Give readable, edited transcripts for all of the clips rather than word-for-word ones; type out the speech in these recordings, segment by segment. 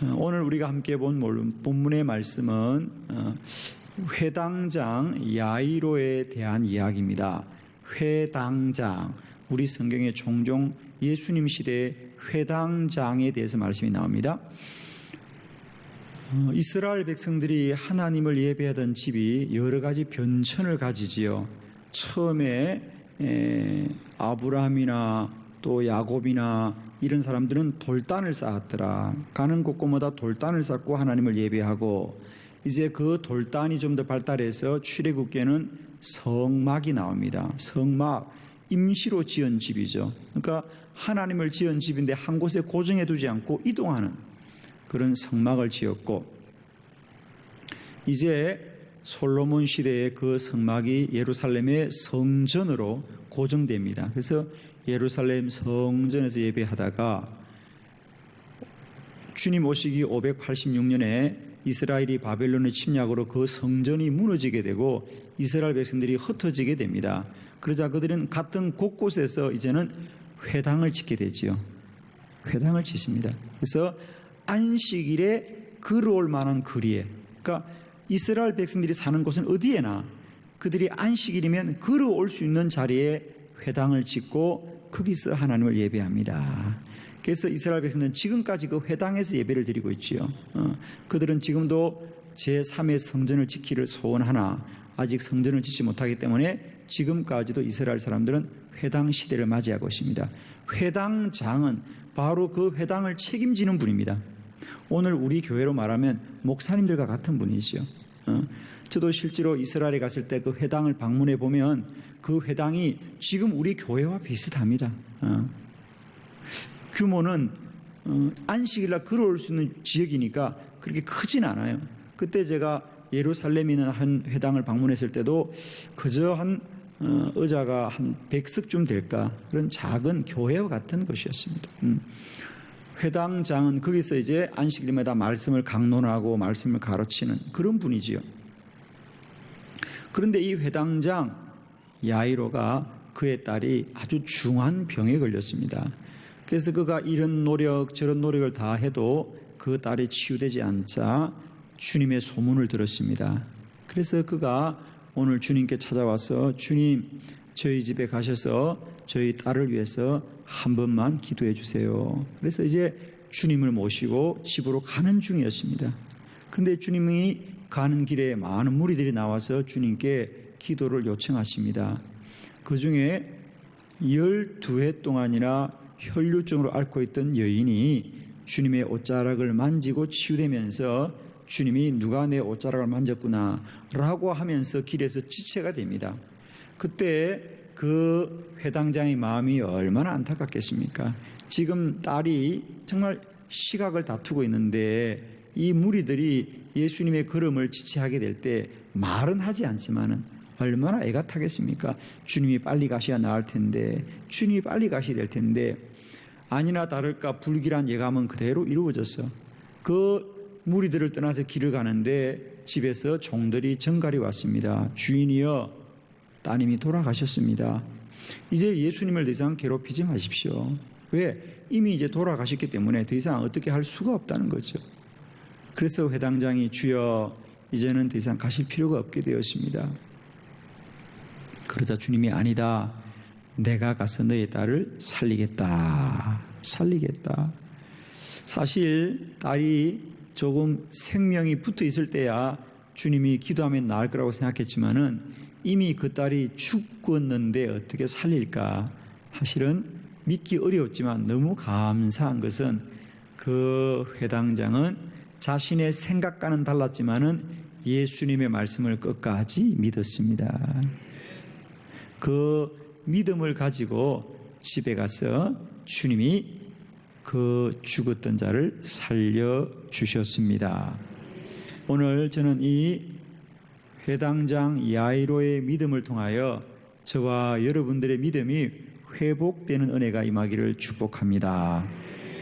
오늘 우리가 함께 본 본문의 말씀은 회당장 야이로에 대한 이야기입니다. 회당장, 우리 성경에 종종 예수님 시대의 회당장에 대해서 말씀이 나옵니다. 이스라엘 백성들이 하나님을 예배하던 집이 여러 가지 변천을 가지지요. 처음에 아브라함이나 또 야곱이나 이런 사람들은 돌단을 쌓았더라. 가는 곳곳마다 돌단을 쌓고 하나님을 예배하고, 이제 그 돌단이 좀 더 발달해서 출애굽기에는 성막이 나옵니다. 성막, 임시로 지은 집이죠. 그러니까 하나님을 지은 집인데 한 곳에 고정해 두지 않고 이동하는 그런 성막을 지었고, 이제 솔로몬 시대에 그 성막이 예루살렘의 성전으로 고정됩니다. 그래서 예루살렘 성전에서 예배하다가 주님 오시기 586년에 이스라엘이 바벨론의 침략으로 그 성전이 무너지게 되고 이스라엘 백성들이 흩어지게 됩니다. 그러자 그들은 같은 곳곳에서 이제는 회당을 짓게 되지요. 회당을 짓습니다. 그래서 안식일에 걸어올 만한 거리에, 그러니까 이스라엘 백성들이 사는 곳은 어디에나 그들이 안식일이면 걸어올 수 있는 자리에 회당을 짓고 거기서 하나님을 예배합니다. 그래서 이스라엘 백성들은 지금까지 그 회당에서 예배를 드리고 있지요. 그들은 지금도 제3의 성전을 짓기를 소원하나 아직 성전을 짓지 못하기 때문에 지금까지도 이스라엘 사람들은 회당 시대를 맞이하고 있습니다. 회당장은 바로 그 회당을 책임지는 분입니다. 오늘 우리 교회로 말하면 목사님들과 같은 분이죠. 저도 실제로 이스라엘에 갔을 때 그 회당을 방문해 보면 그 회당이 지금 우리 교회와 비슷합니다. 규모는 안식일날 걸어올 수 있는 지역이니까 그렇게 크진 않아요. 그때 제가 예루살렘에 있는 한 회당을 방문했을 때도 그저 한 의자가 한 100석쯤 될까, 그런 작은 교회와 같은 것이었습니다. 회당장은 거기서 이제 안식일마다 말씀을 강론하고 말씀을 가르치는 그런 분이지요. 그런데 이 회당장 야이로가 그의 딸이 아주 중한 병에 걸렸습니다. 그래서 그가 이런 노력 저런 노력을 다 해도 그 딸이 치유되지 않자 주님의 소문을 들었습니다. 그래서 그가 오늘 주님께 찾아와서 주님, 저희 집에 가셔서 저희 딸을 위해서 한 번만 기도해 주세요. 그래서 이제 주님을 모시고 집으로 가는 중이었습니다. 그런데 주님이 가는 길에 많은 무리들이 나와서 주님께 기도를 요청하십니다. 그 중에 12해 동안이나 혈류증으로 앓고 있던 여인이 주님의 옷자락을 만지고 치유되면서 주님이 누가 내 옷자락을 만졌구나 라고 하면서 길에서 지체가 됩니다. 그때 그 회당장의 마음이 얼마나 안타깝겠습니까? 지금 딸이 정말 시각을 다투고 있는데 이 무리들이 예수님의 걸음을 지체하게 될 때 말은 하지 않지만은 얼마나 애가 타겠습니까? 주님이 빨리 가셔야 나을 텐데, 주님이 빨리 가셔야 될 텐데, 아니나 다를까 불길한 예감은 그대로 이루어졌어. 그 무리들을 떠나서 길을 가는데 집에서 종들이 전갈이 왔습니다. 주인이여, 따님이 돌아가셨습니다. 이제 예수님을 더 이상 괴롭히지 마십시오. 왜? 이미 이제 돌아가셨기 때문에 더 이상 어떻게 할 수가 없다는 거죠. 그래서 회당장이 주여, 이제는 더 이상 가실 필요가 없게 되었습니다. 그러자 주님이 아니다. 내가 가서 너의 딸을 살리겠다. 살리겠다. 사실 딸이 조금 생명이 붙어 있을 때야 주님이 기도하면 나을 거라고 생각했지만은 이미 그 딸이 죽었는데 어떻게 살릴까. 사실은 믿기 어려웠지만 너무 감사한 것은 그 회당장은 자신의 생각과는 달랐지만은 예수님의 말씀을 끝까지 믿었습니다. 그 믿음을 가지고 집에 가서 주님이 그 죽었던 자를 살려주셨습니다. 오늘 저는 이 회당장 야이로의 믿음을 통하여 저와 여러분들의 믿음이 회복되는 은혜가 임하기를 축복합니다.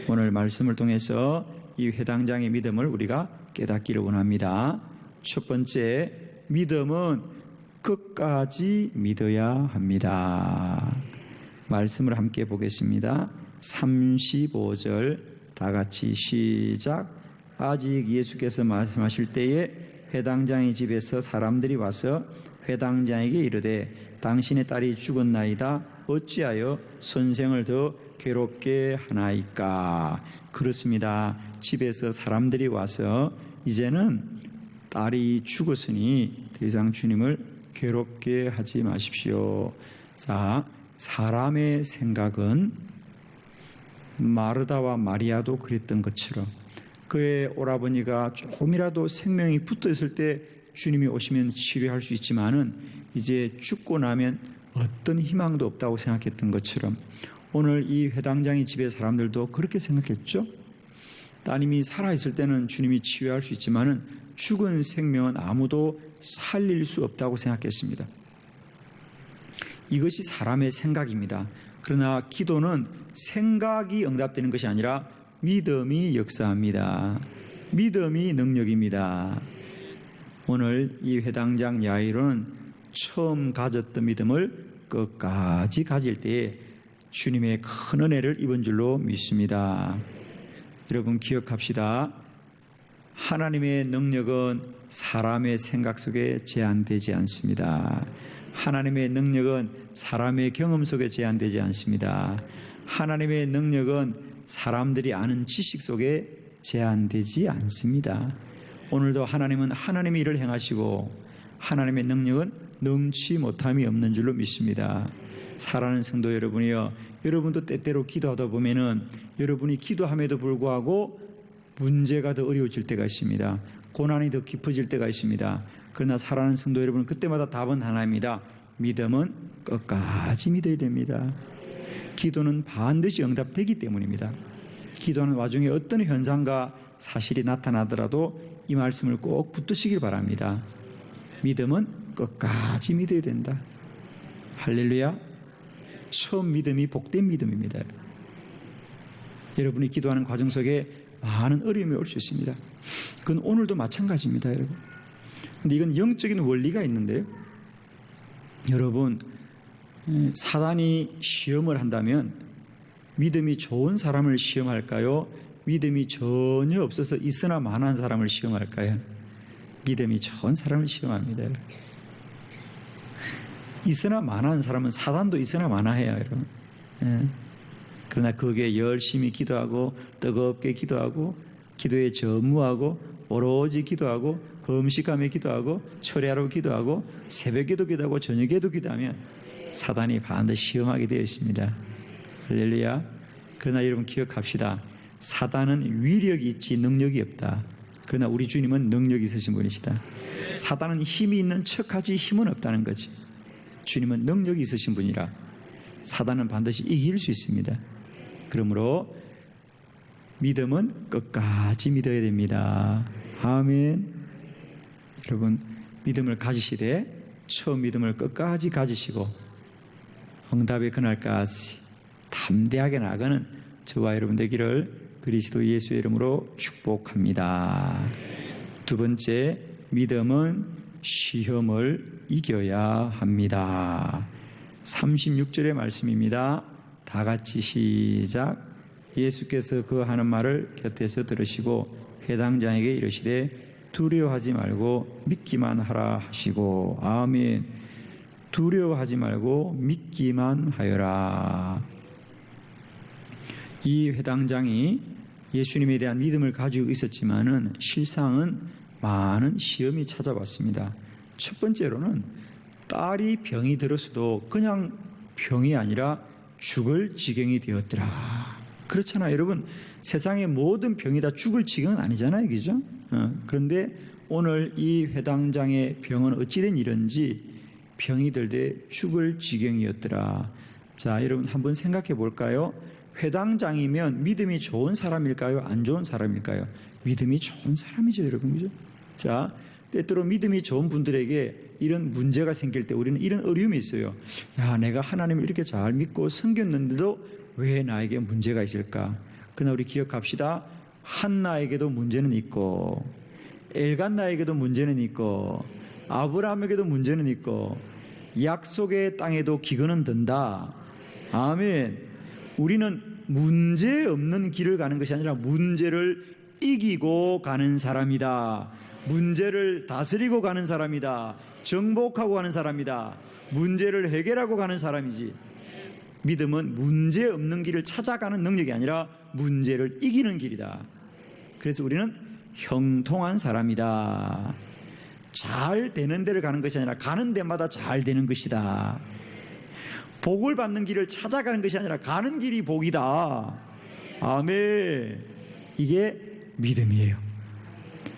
오늘 말씀을 통해서 이 회당장의 믿음을 우리가 깨닫기를 원합니다. 첫 번째, 믿음은 끝까지 믿어야 합니다. 말씀을 함께 보겠습니다. 35절 다 같이 시작. 아직 예수께서 말씀하실 때에 회당장의 집에서 사람들이 와서 회당장에게 이르되 당신의 딸이 죽었나이다. 어찌하여 선생을 더 괴롭게 하나이까? 그렇습니다. 집에서 사람들이 와서 이제는 딸이 죽었으니 더 이상 주님을 괴롭게 하지 마십시오. 자, 사람의 생각은 마르다와 마리아도 그랬던 것처럼 그의 오라버니가 조금이라도 생명이 붙어 있을 때 주님이 오시면 치료할 수 있지만은 이제 죽고 나면 어떤 희망도 없다고 생각했던 것처럼 오늘 이 회당장의 집의 사람들도 그렇게 생각했죠. 따님이 살아있을 때는 주님이 치유할 수 있지만은 죽은 생명은 아무도 살릴 수 없다고 생각했습니다. 이것이 사람의 생각입니다. 그러나 기도는 생각이 응답되는 것이 아니라 믿음이 역사합니다. 믿음이 능력입니다. 오늘 이 회당장 야이로는 처음 가졌던 믿음을 끝까지 가질 때에 주님의 큰 은혜를 입은 줄로 믿습니다. 여러분 기억합시다. 하나님의 능력은 사람의 생각 속에 제한되지 않습니다. 하나님의 능력은 사람의 경험 속에 제한되지 않습니다. 하나님의 능력은 사람들이 아는 지식 속에 제한되지 않습니다. 오늘도 하나님은 하나님의 일을 행하시고 하나님의 능력은 능치 못함이 없는 줄로 믿습니다. 사랑하는 성도 여러분이요, 여러분도 때때로 기도하다 보면은 여러분이 기도함에도 불구하고 문제가 더 어려워질 때가 있습니다. 고난이 더 깊어질 때가 있습니다. 그러나 사랑하는 성도 여러분, 그때마다 답은 하나입니다. 믿음은 끝까지 믿어야 됩니다. 기도는 반드시 응답되기 때문입니다. 기도하는 와중에 어떤 현상과 사실이 나타나더라도 이 말씀을 꼭 붙드시길 바랍니다. 믿음은 끝까지 믿어야 된다. 할렐루야. 처음 믿음이 복된 믿음입니다. 여러분이 기도하는 과정 속에 많은 어려움이 올 수 있습니다. 그건 오늘도 마찬가지입니다, 여러분. 근데 이건 영적인 원리가 있는데요. 여러분, 사단이 시험을 한다면 믿음이 좋은 사람을 시험할까요? 믿음이 전혀 없어서 있으나 마나한 사람을 시험할까요? 믿음이 좋은 사람을 시험합니다, 여러분. 있으나 마나한 사람은 사단도 있으나 마나해요, 여러분. 그러나 거기에 열심히 기도하고 뜨겁게 기도하고 기도에 전무하고 오로지 기도하고 금식하며 기도하고 철야로 기도하고 새벽에도 기도하고 저녁에도 기도하면 사단이 반드시 시험하게 되어 있습니다. 할렐루야. 그러나 여러분 기억합시다. 사단은 위력이 있지 능력이 없다. 그러나 우리 주님은 능력이 있으신 분이시다. 사단은 힘이 있는 척하지 힘은 없다는 거지. 주님은 능력이 있으신 분이라 사단은 반드시 이길 수 있습니다. 그러므로 믿음은 끝까지 믿어야 됩니다. 아멘. 여러분 믿음을 가지시되 처음 믿음을 끝까지 가지시고 응답의 그날까지 담대하게 나아가는 저와 여러분 되기를 그리스도 예수의 이름으로 축복합니다. 두 번째, 믿음은 시험을 이겨야 합니다. 36절의 말씀입니다. 다 같이 시작. 예수께서 그 하는 말을 곁에서 들으시고 회당장에게 이르시되 두려워하지 말고 믿기만 하라 하시고. 아멘. 두려워하지 말고 믿기만 하여라. 이 회당장이 예수님에 대한 믿음을 가지고 있었지만은 실상은 많은 시험이 찾아왔습니다. 첫 번째로는 딸이 병이 들었어도 그냥 병이 아니라 죽을 지경이 되었더라. 그렇잖아요, 여러분. 세상의 모든 병이 다 죽을 지경은 아니잖아요, 그죠? 그런데 오늘 이 회당장의 병은 어찌된 일인지 병이 들되 죽을 지경이었더라. 자, 여러분 한번 생각해 볼까요? 회당장이면 믿음이 좋은 사람일까요? 안 좋은 사람일까요? 믿음이 좋은 사람이죠, 여러분. 그죠? 자, 때때로 믿음이 좋은 분들에게 이런 문제가 생길 때 우리는 이런 어려움이 있어요. 야, 내가 하나님을 이렇게 잘 믿고 섬겼는데도 왜 나에게 문제가 있을까? 그러나 우리 기억합시다. 한나에게도 문제는 있고 엘간나에게도 문제는 있고 아브라함에게도 문제는 있고 약속의 땅에도 기근은 든다. 아멘. 우리는 문제 없는 길을 가는 것이 아니라 문제를 이기고 가는 사람이다. 문제를 다스리고 가는 사람이다. 정복하고 가는 사람이다. 문제를 해결하고 가는 사람이지. 믿음은 문제 없는 길을 찾아가는 능력이 아니라 문제를 이기는 길이다. 그래서 우리는 형통한 사람이다. 잘 되는 데를 가는 것이 아니라 가는 데마다 잘 되는 것이다. 복을 받는 길을 찾아가는 것이 아니라 가는 길이 복이다. 아멘. 이게 믿음이에요.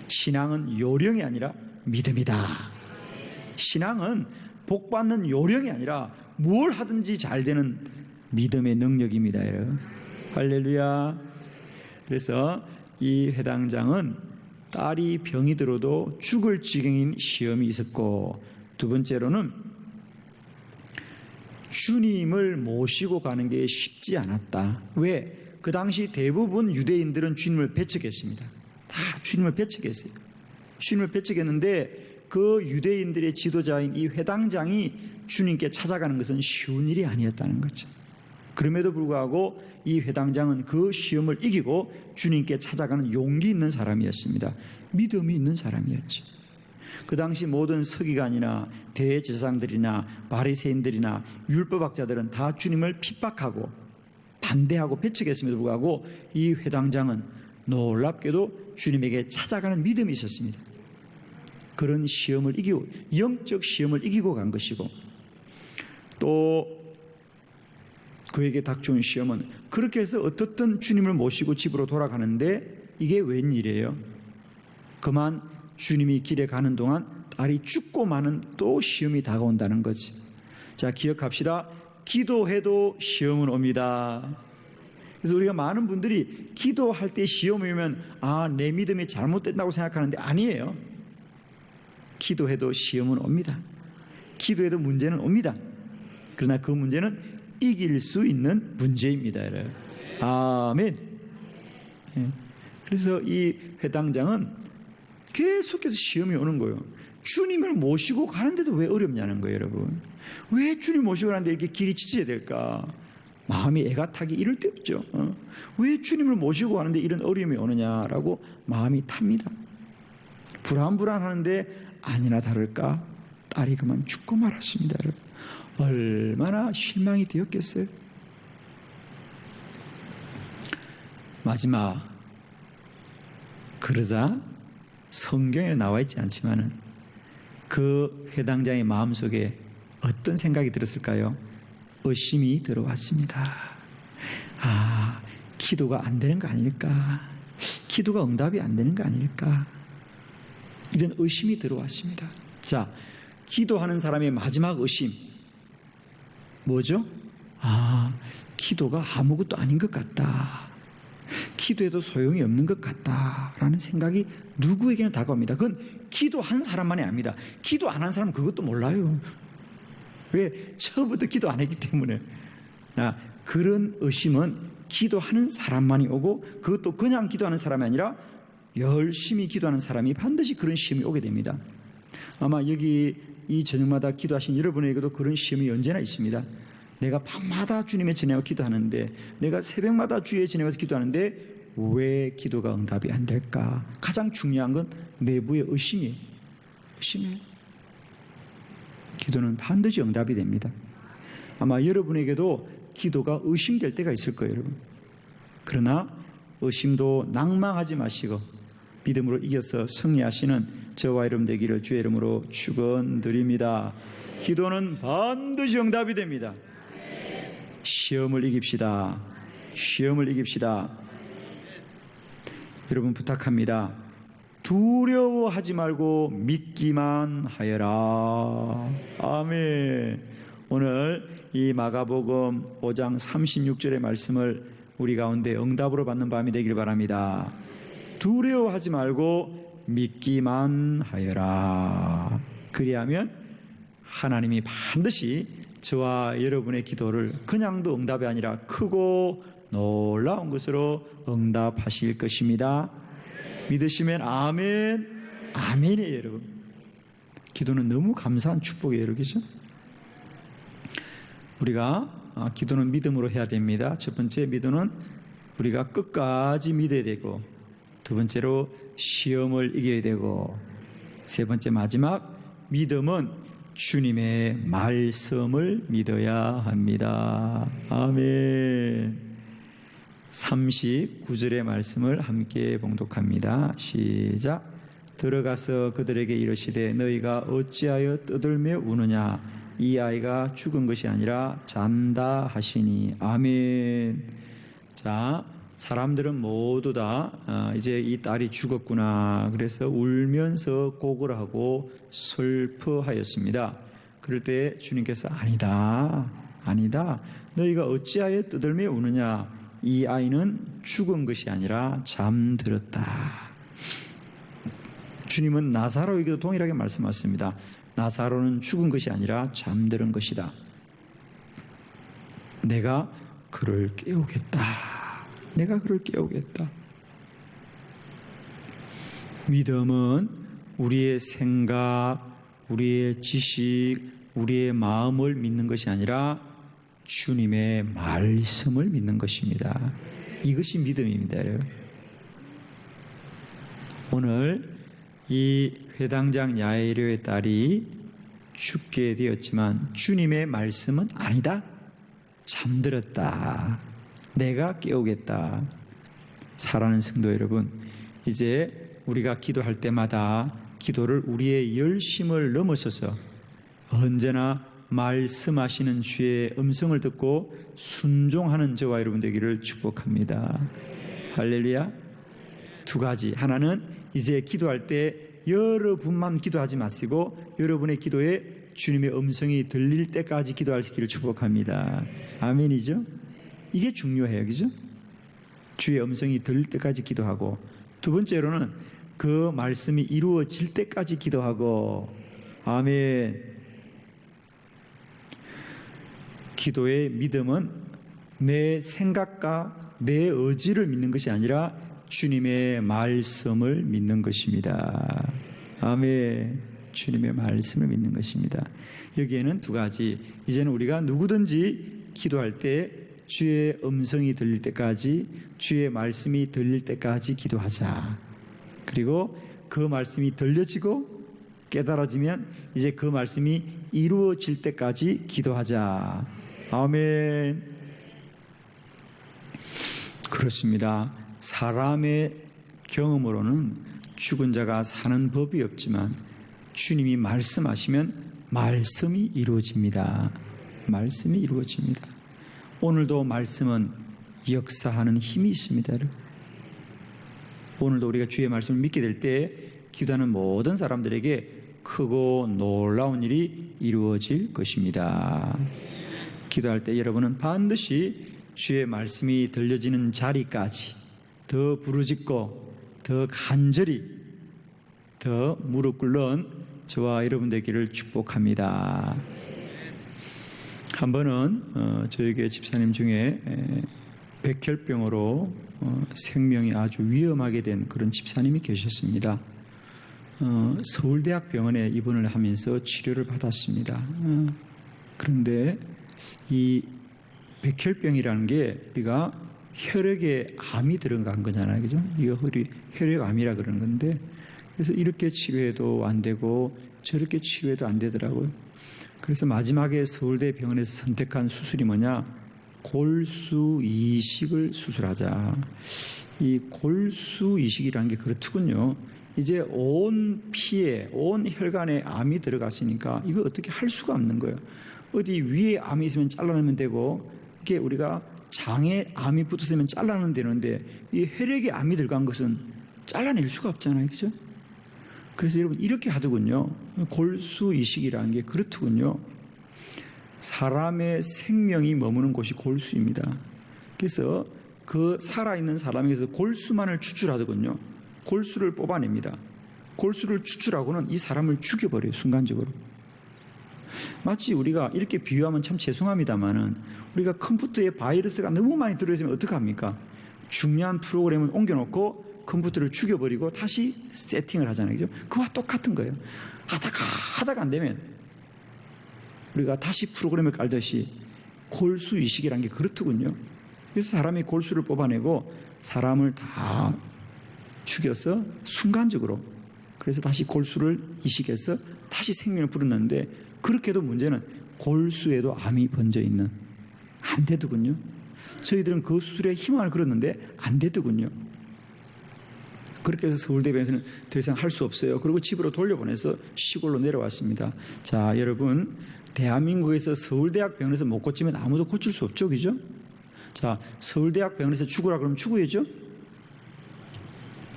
신앙은 요령이 아니라 믿음이다. 신앙은 복 받는 요령이 아니라 뭘 하든지 잘 되는 믿음의 능력입니다. 여러분. 할렐루야. 그래서 이 회당장은 딸이 병이 들어도 죽을 지경인 시험이 있었고, 두 번째로는 주님을 모시고 가는 게 쉽지 않았다. 왜? 그 당시 대부분 유대인들은 주님을 배척했습니다. 다 주님을 배척했어요. 주님을 배척했는데 그 유대인들의 지도자인 이 회당장이 주님께 찾아가는 것은 쉬운 일이 아니었다는 거죠. 그럼에도 불구하고 이 회당장은 그 시험을 이기고 주님께 찾아가는 용기 있는 사람이었습니다. 믿음이 있는 사람이었죠. 그 당시 모든 서기관이나 대제사장들이나 바리새인들이나 율법학자들은 다 주님을 핍박하고 반대하고 배척했음에도 불구하고 이 회당장은 놀랍게도 주님에게 찾아가는 믿음이 있었습니다. 그런 시험을 이기고, 영적 시험을 이기고 간 것이고, 또 그에게 닥쳐온 시험은 그렇게 해서 어떻든 주님을 모시고 집으로 돌아가는데 이게 웬일이에요? 그만 주님이 길에 가는 동안 딸이 죽고 마는 또 시험이 다가온다는 거지. 자, 기억합시다. 기도해도 시험은 옵니다. 그래서 우리가 많은 분들이 기도할 때 시험이 오면 내 믿음이 잘못된다고 생각하는데 아니에요. 기도해도 시험은 옵니다. 기도해도 문제는 옵니다. 그러나 그 문제는 이길 수 있는 문제입니다. 아멘. 그래서 이 회당장은 계속해서 시험이 오는 거예요. 주님을 모시고 가는데도 왜 어렵냐는 거예요, 여러분. 왜 주님 모시고 가는데 이렇게 길이 지쳐야 될까? 마음이 애가 타기 이럴 데 없죠. 왜 주님을 모시고 가는데 이런 어려움이 오느냐라고 마음이 탑니다. 불안불안하는데 아니나 다를까 딸이 그만 죽고 말았습니다. 여러분. 얼마나 실망이 되었겠어요. 마지막 그러자 성경에 나와 있지 않지만은 그 회당장의 마음속에 어떤 생각이 들었을까요? 의심이 들어왔습니다. 기도가 안 되는 거 아닐까? 기도가 응답이 안 되는 거 아닐까? 이런 의심이 들어왔습니다. 자, 기도하는 사람의 마지막 의심 뭐죠? 기도가 아무것도 아닌 것 같다. 기도해도 소용이 없는 것 같다라는 생각이 누구에게나 다가옵니다. 그건 기도한 사람만이 압니다. 기도 안 한 사람은 그것도 몰라요. 왜? 처음부터 기도 안 했기 때문에. 그런 의심은 기도하는 사람만이 오고, 그것도 그냥 기도하는 사람이 아니라 열심히 기도하는 사람이 반드시 그런 시험이 오게 됩니다. 아마 여기 이 저녁마다 기도하신 여러분에게도 그런 시험이 언제나 있습니다. 내가 밤마다 주님의 전에와 기도하는데, 내가 새벽마다 주의 전에와서 기도하는데 왜 기도가 응답이 안 될까? 가장 중요한 건 내부의 의심이에요. 의심이에요. 기도는 반드시 응답이 됩니다. 아마 여러분에게도 기도가 의심될 때가 있을 거예요, 여러분. 그러나 의심도 낭망하지 마시고 믿음으로 이겨서 승리하시는 저와 여러분 되기를 주의 이름으로 축원드립니다. 기도는 반드시 응답이 됩니다. 시험을 이깁시다. 시험을 이깁시다. 여러분 부탁합니다. 두려워하지 말고 믿기만 하여라. 아멘. 오늘 이 마가복음 5장 36절의 말씀을 우리 가운데 응답으로 받는 밤이 되길 바랍니다. 두려워하지 말고 믿기만 하여라. 그리하면 하나님이 반드시 저와 여러분의 기도를 그냥도 응답이 아니라 크고 놀라운 것으로 응답하실 것입니다. 믿으시면 아멘. 아멘이에요, 여러분. 기도는 너무 감사한 축복이에요, 그렇죠? 우리가 기도는 믿음으로 해야 됩니다. 첫 번째, 믿음은 우리가 끝까지 믿어야 되고, 두 번째로 시험을 이겨야 되고, 세 번째 마지막 믿음은 주님의 말씀을 믿어야 합니다. 아멘. 39절의 말씀을 함께 봉독합니다. 시작. 들어가서 그들에게 이르시되 너희가 어찌하여 떠들며 우느냐? 이 아이가 죽은 것이 아니라 잔다 하시니. 아멘. 자, 사람들은 모두 다 이제 이 딸이 죽었구나, 그래서 울면서 곡을 하고 슬퍼하였습니다. 그럴 때 주님께서 아니다, 너희가 어찌하여 떠들며 우느냐? 이 아이는 죽은 것이 아니라 잠들었다. 주님은 나사로에게도 동일하게 말씀하셨습니다. 나사로는 죽은 것이 아니라 잠들은 것이다. 내가 그를 깨우겠다. 믿음은 우리의 생각, 우리의 지식, 우리의 마음을 믿는 것이 아니라 주님의 말씀을 믿는 것입니다. 이것이 믿음입니다. 오늘 이 회당장 야이로의 딸이 죽게 되었지만 주님의 말씀은 아니다. 잠들었다. 내가 깨우겠다. 사랑하는 성도 여러분, 이제 우리가 기도할 때마다 기도를 우리의 열심을 넘어서서 언제나 말씀하시는 주의 음성을 듣고 순종하는 저와 여러분 되기를 축복합니다. 할렐루야. 두 가지. 하나는 이제 기도할 때 여러분만 기도하지 마시고 여러분의 기도에 주님의 음성이 들릴 때까지 기도하시기를 축복합니다. 아멘이죠? 이게 중요해요. 그죠? 주의 음성이 들릴 때까지 기도하고, 두 번째로는 그 말씀이 이루어질 때까지 기도하고. 아멘. 기도의 믿음은 내 생각과 내 의지를 믿는 것이 아니라 주님의 말씀을 믿는 것입니다. 아멘. 주님의 말씀을 믿는 것입니다. 여기에는 두 가지. 이제는 우리가 누구든지 기도할 때 주의 음성이 들릴 때까지, 주의 말씀이 들릴 때까지 기도하자. 그리고 그 말씀이 들려지고 깨달아지면 이제 그 말씀이 이루어질 때까지 기도하자. 아멘. 그렇습니다. 사람의 경험으로는 죽은 자가 사는 법이 없지만 주님이 말씀하시면 말씀이 이루어집니다. 말씀이 이루어집니다. 오늘도 말씀은 역사하는 힘이 있습니다. 오늘도 우리가 주의 말씀을 믿게 될 때 기도하는 모든 사람들에게 크고 놀라운 일이 이루어질 것입니다. 기도할 때 여러분은 반드시 주의 말씀이 들려지는 자리까지 더 부르짖고 더 간절히 더 무릎 꿇는 저와 여러분 되기를 축복합니다. 한 번은 저희 교회 집사님 중에 백혈병으로 생명이 아주 위험하게 된 그런 집사님이 계셨습니다. 서울대학병원에 입원을 하면서 치료를 받았습니다. 그런데 이 백혈병이라는 게 우리가 혈액에 암이 들어간 거잖아요. 그죠? 이거 혈액암이라 그러는 건데, 그래서 이렇게 치료해도 안 되고 저렇게 치료해도 안 되더라고요. 그래서 마지막에 서울대병원에서 선택한 수술이 뭐냐? 골수 이식을 수술하자. 이 골수 이식이라는 게 그렇더군요. 이제 온 피에, 온 혈관에 암이 들어갔으니까 이거 어떻게 할 수가 없는 거예요. 어디 위에 암이 있으면 잘라내면 되고, 이게 우리가 장에 암이 붙었으면 잘라내면 되는데 이 혈액에 암이 들어간 것은 잘라낼 수가 없잖아요. 그죠? 그래서 여러분 이렇게 하더군요. 골수 이식이라는 게 그렇더군요. 사람의 생명이 머무는 곳이 골수입니다. 그래서 그 살아있는 사람에게서 골수만을 추출하더군요. 골수를 뽑아냅니다. 골수를 추출하고는 이 사람을 죽여버려요. 순간적으로. 마치 우리가 이렇게 비유하면 참 죄송합니다만은 우리가 컴퓨터에 바이러스가 너무 많이 들어있으면 어떡합니까? 중요한 프로그램을 옮겨놓고 컴퓨터를 죽여버리고 다시 세팅을 하잖아요. 그죠? 그와 똑같은 거예요. 하다가 안 되면 우리가 다시 프로그램을 깔듯이 골수 이식이라는 게 그렇더군요. 그래서 사람이 골수를 뽑아내고 사람을 다 죽여서 순간적으로, 그래서 다시 골수를 이식해서 다시 생명을 불어넣는데, 그렇게도 문제는 골수에도 암이 번져 있는, 안 되더군요. 저희들은 그 수술에 희망을 걸었는데 안 되더군요. 그렇게 해서 서울대병원에서는 더 이상 할 수 없어요. 그리고 집으로 돌려보내서 시골로 내려왔습니다. 자, 여러분, 대한민국에서 서울대학병원에서 못 고치면 아무도 고칠 수 없죠, 그죠? 자, 서울대학병원에서 죽으라 그러면 죽어야죠.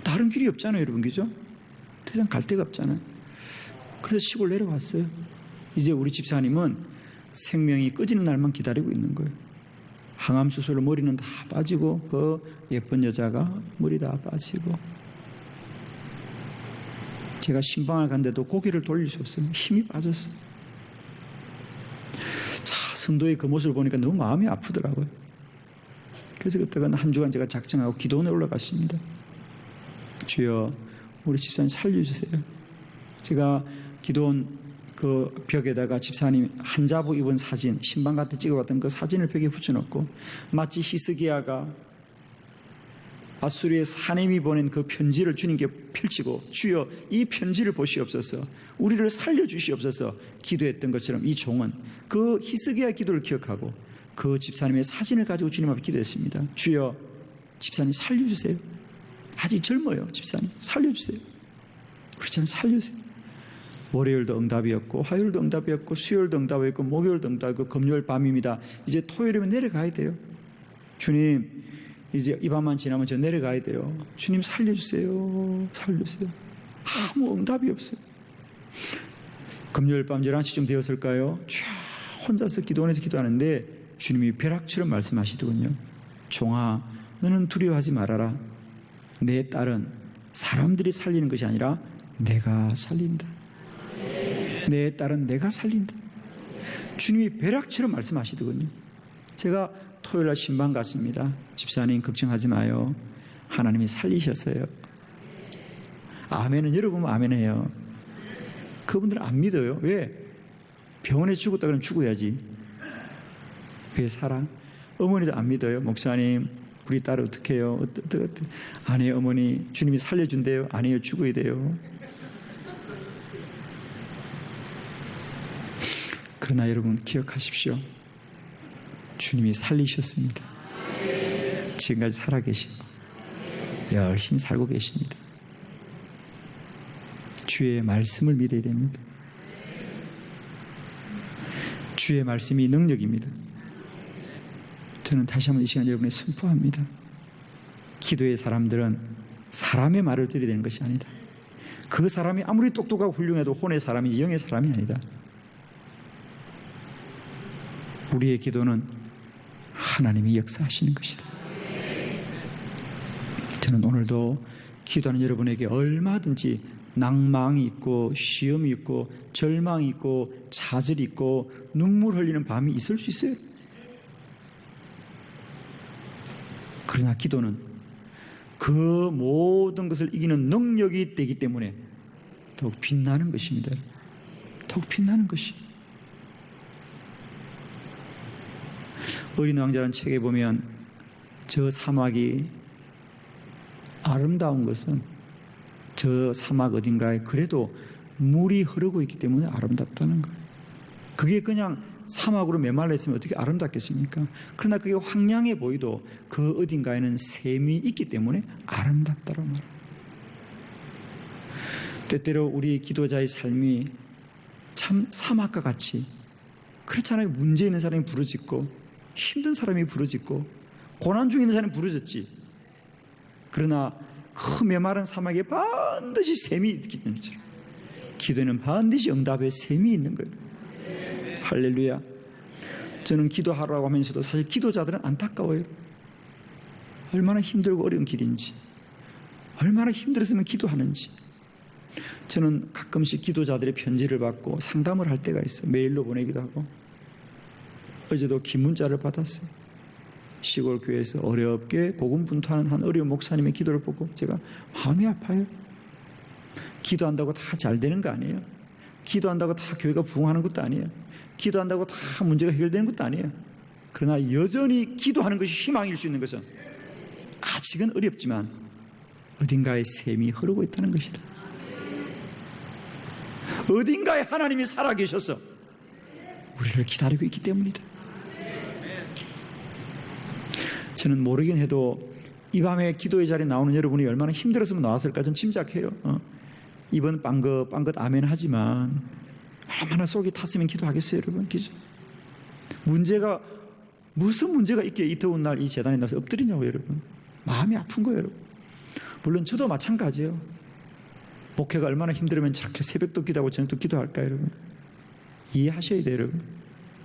다른 길이 없잖아요, 여러분, 그죠? 더 이상 갈 데가 없잖아요. 그래서 시골 내려왔어요. 이제 우리 집사님은 생명이 꺼지는 날만 기다리고 있는 거예요. 항암 수술로 머리는 다 빠지고, 그 예쁜 여자가 머리 다 빠지고, 제가 신방을 갔는데도 고개를 돌릴 수 없어요. 힘이 빠졌어요. 자, 성도의 그 모습을 보니까 너무 마음이 아프더라고요. 그래서 그때가 한 주간 제가 작정하고 기도원에 올라갔습니다. 주여, 우리 집사님 살려주세요. 제가 기도원 그 벽에다가 집사님 한자복 입은 사진, 신방 같은 찍어봤던 그 사진을 벽에 붙여놓고, 마치 히스기야가 아수르의 사넴이 보낸 그 편지를 주님께 펼치고, 주여 이 편지를 보시옵소서, 우리를 살려주시옵소서 기도했던 것처럼, 이 종은 그 히스기야 기도를 기억하고 그 집사님의 사진을 가지고 주님 앞에 기도했습니다. 주여, 집사님 살려주세요. 아직 젊어요. 집사님 살려주세요. 우리 집사님 살려주세요. 월요일도 응답이었고, 화요일도 응답이었고, 수요일도 응답이었고, 목요일도 응답이었고, 금요일 밤입니다. 이제 토요일이면 내려가야 돼요. 주님, 이제 이 밤만 지나면 저 내려가야 돼요. 주님 살려주세요. 살려주세요. 아무 응답이 없어요. 금요일 밤 11시쯤 되었을까요? 쫙 혼자서 기도원에서 기도하는데 주님이 벼락처럼 말씀하시더군요. 종아, 너는 두려워하지 말아라. 내 딸은 사람들이 살리는 것이 아니라 내가 살린다. 내 딸은 내가 살린다. 주님이 벼락처럼 말씀하시더군요. 제가 토요일날 신방 갔습니다. 집사님 걱정하지 마요. 하나님이 살리셨어요. 아멘은 여러분 아멘해요. 그분들은 안 믿어요. 왜? 병원에 죽었다 그러면 죽어야지. 왜 살아? 어머니도 안 믿어요. 목사님, 우리 딸 어떻게 해요? 어떻게. 아니에요, 어머니. 주님이 살려준대요. 아니에요, 죽어야 돼요. 그러나 여러분 기억하십시오. 주님이 살리셨습니다. 지금까지 살아계시고 열심히 살고 계십니다. 주의 말씀을 믿어야 됩니다. 주의 말씀이 능력입니다. 저는 다시 한번 이 시간 여러분에 선포합니다. 기도의 사람들은 사람의 말을 들어야 되는 것이 아니다. 그 사람이 아무리 똑똑하고 훌륭해도 혼의 사람이지 영의 사람이 아니다. 우리의 기도는 하나님이 역사하시는 것이다. 저는 오늘도 기도하는 여러분에게 얼마든지 낭망이 있고 시험이 있고 절망이 있고 좌절이 있고 눈물 흘리는 밤이 있을 수 있어요. 그러나 기도는 그 모든 것을 이기는 능력이 되기 때문에 더욱 빛나는 것입니다. 더욱 빛나는 것이. 어린 왕자라는 책에 보면 저 사막이 아름다운 것은 저 사막 어딘가에 그래도 물이 흐르고 있기 때문에 아름답다는 거예요. 그게 그냥 사막으로 메말라 있으면 어떻게 아름답겠습니까? 그러나 그게 황량해 보이도 그 어딘가에는 샘이 있기 때문에 아름답다란 말이에요. 때때로 우리 기도자의 삶이 참 사막과 같이 그렇잖아요. 문제 있는 사람이 부르짖고 힘든 사람이 부르짖고 고난 중에 있는 사람이 부르짖지. 그러나 그 메마른 사막에 반드시 샘이 있기 때문에 기도에는 반드시 응답의 샘이 있는 거예요. 할렐루야. 저는 기도하라고 하면서도 사실 기도자들은 안타까워요. 얼마나 힘들고 어려운 길인지, 얼마나 힘들었으면 기도하는지. 저는 가끔씩 기도자들의 편지를 받고 상담을 할 때가 있어요. 메일로 보내기도 하고. 어제도 긴 문자를 받았어요. 시골 교회에서 어렵게 고군분투하는 한 어려운 목사님의 기도를 보고 제가 마음이 아파요. 기도한다고 다 잘 되는 거 아니에요. 기도한다고 다 교회가 부흥하는 것도 아니에요. 기도한다고 다 문제가 해결되는 것도 아니에요. 그러나 여전히 기도하는 것이 희망일 수 있는 것은 아직은 어렵지만 어딘가에 샘이 흐르고 있다는 것이다. 어딘가에 하나님이 살아계셔서 우리를 기다리고 있기 때문이다. 저는 모르긴 해도 이 밤에 기도의 자리에 나오는 여러분이 얼마나 힘들었으면 나왔을까 저는 짐작해요. 이번 빵긋 아멘 하지만 얼마나 속이 탔으면 기도하겠어요, 여러분. 그죠? 무슨 문제가 있기에 이 더운 날 이 재단에 나와서 엎드리냐고, 여러분. 마음이 아픈 거예요, 여러분. 물론 저도 마찬가지예요. 목회가 얼마나 힘들으면 저렇게 새벽도 기도하고 저녁도 기도할까요, 여러분? 이해하셔야 돼요, 여러분.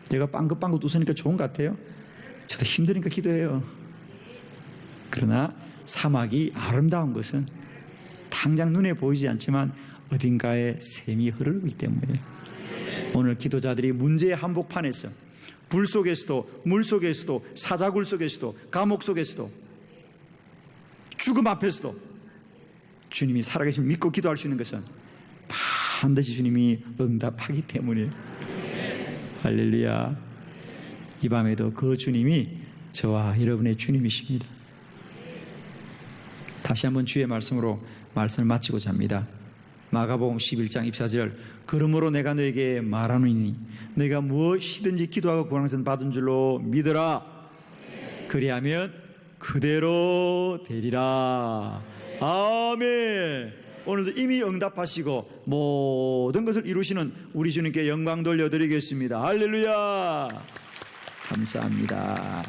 제가 빵긋빵긋 웃으니까 좋은 것 같아요. 저도 힘드니까 기도해요. 그러나 사막이 아름다운 것은 당장 눈에 보이지 않지만 어딘가에 샘이 흐르고 있기 때문에 오늘 기도자들이 문제의 한복판에서 불 속에서도 물 속에서도 사자굴 속에서도 감옥 속에서도 죽음 앞에서도 주님이 살아계신 믿고 기도할 수 있는 것은 반드시 주님이 응답하기 때문에 할렐루야. 이 밤에도 그 주님이 저와 여러분의 주님이십니다. 다시 한번 주의 말씀으로 말씀을 마치고자 합니다. 마가복음 11장 24절 그러므로 내가 너에게 말하노니 너희가 무엇이든지 기도하고 구하는 것은 받은 줄로 믿으라. 그리하면 그대로 되리라. 아멘. 오늘도 이미 응답하시고 모든 것을 이루시는 우리 주님께 영광 돌려드리겠습니다. 할렐루야. 감사합니다.